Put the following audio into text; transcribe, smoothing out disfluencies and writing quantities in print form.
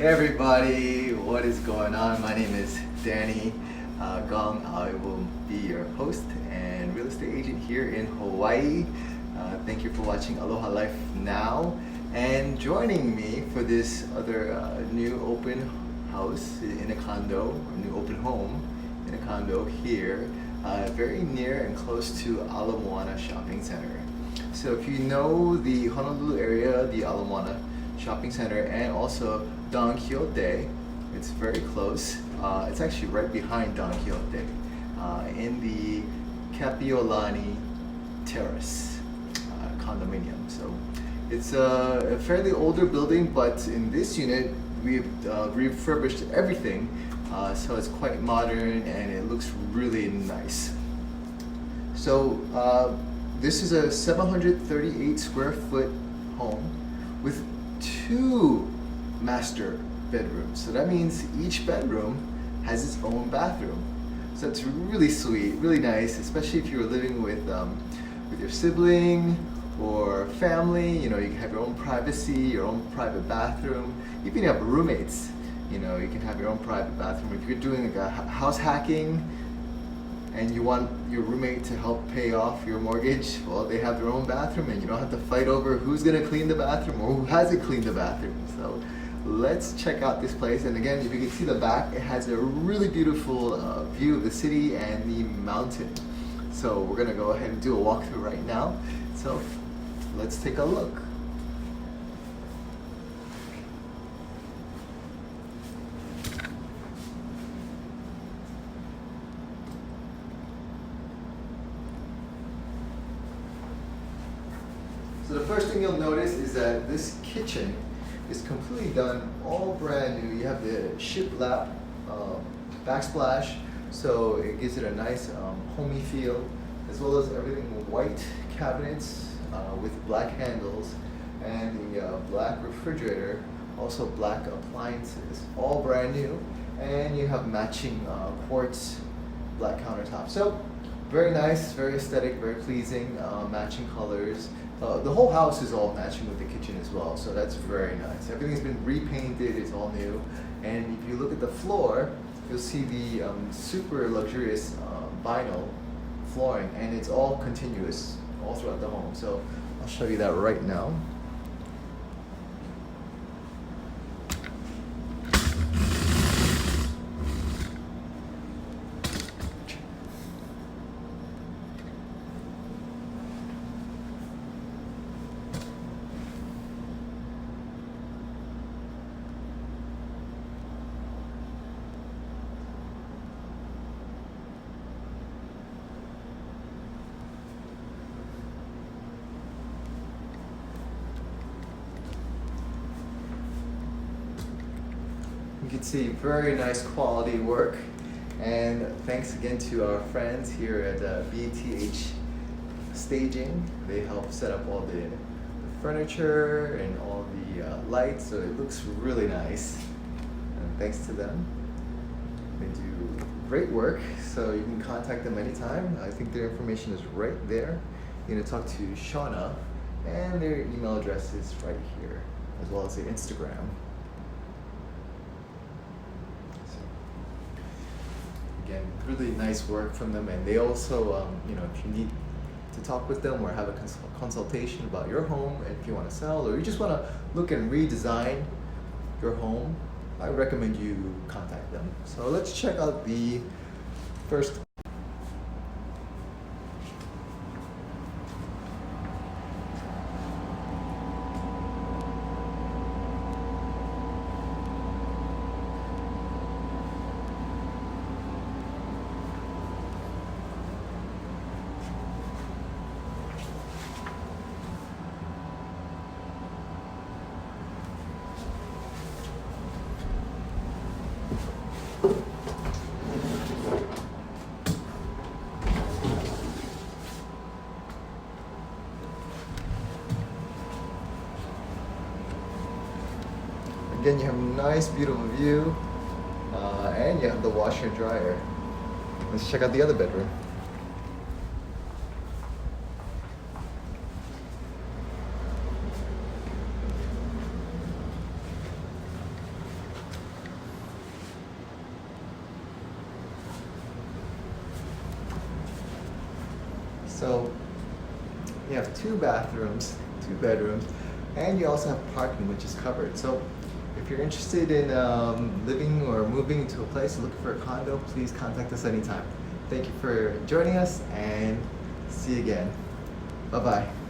Hey everybody, what is going on? My name is Danny Gong. I will be your host and real estate agent here in Hawaii. Thank you for watching Aloha Life Now and joining me for this other new open house in a condo, new open home in a condo here, very near and close to Moana Shopping Center. So if you know the Honolulu area, the Moana Shopping Center, and also Don Quixote, it's very close. It's actually right behind Don Quixote in the Kapiolani Terrace condominium. So it's a fairly older building, but in this unit we've refurbished everything, so it's quite modern and it looks really nice. So this is a 738 square foot home with 2 master bedrooms. So that means each bedroom has its own bathroom. So it's really sweet, really nice, especially if you're living with your sibling or family. You know, you can have your own privacy, your own private bathroom. Even if you have roommates, you know, you can have your own private bathroom. If you're doing like a house hacking and you want your roommate to help pay off your mortgage, well, they have their own bathroom and you don't have to fight over who's gonna clean the bathroom or who hasn't cleaned the bathroom. So let's check out this place. And again, if you can see the back, it has a really beautiful view of the city and the mountain. So we're gonna go ahead and do a walkthrough right now. So let's take a look. So the first thing you'll notice is that this kitchen is completely done all brand new. You have the SHIPLAP backsplash, so it gives it a nice homey feel, as well as everything white cabinets with black handles, and the black refrigerator, also black appliances, all brand new, and you have matching quartz black countertops. So very nice, very aesthetic, very pleasing, matching colors. The whole house is all matching with the kitchen as well, so that's very nice. Everything's been repainted, it's all new. And if you look at the floor, you'll see the super luxurious vinyl flooring, and it's all continuous all throughout the home. So I'll show you that right now. You can see very nice quality work, and thanks again to our friends here at BTH Staging. They help set up all the furniture and all the lights, so it looks really nice. And thanks to them, they do great work, so you can contact them anytime. I think their information is right there. You're going to talk to Shauna, and their email address is right here, as well as their Instagram. Again, really nice work from them, and they also, you know, if you need to talk with them or have a consultation about your home, and if you want to sell or you just want to look and redesign your home, I recommend you contact them. So let's check out the first. Again, you have a nice, beautiful view, and you have the washer and dryer. Let's check out the other bedroom. So you have 2 bathrooms, 2 bedrooms, and you also have parking, which is covered. So if you're interested in living or moving into a place, looking for a condo, please contact us anytime. Thank you for joining us, and see you again. Bye-bye.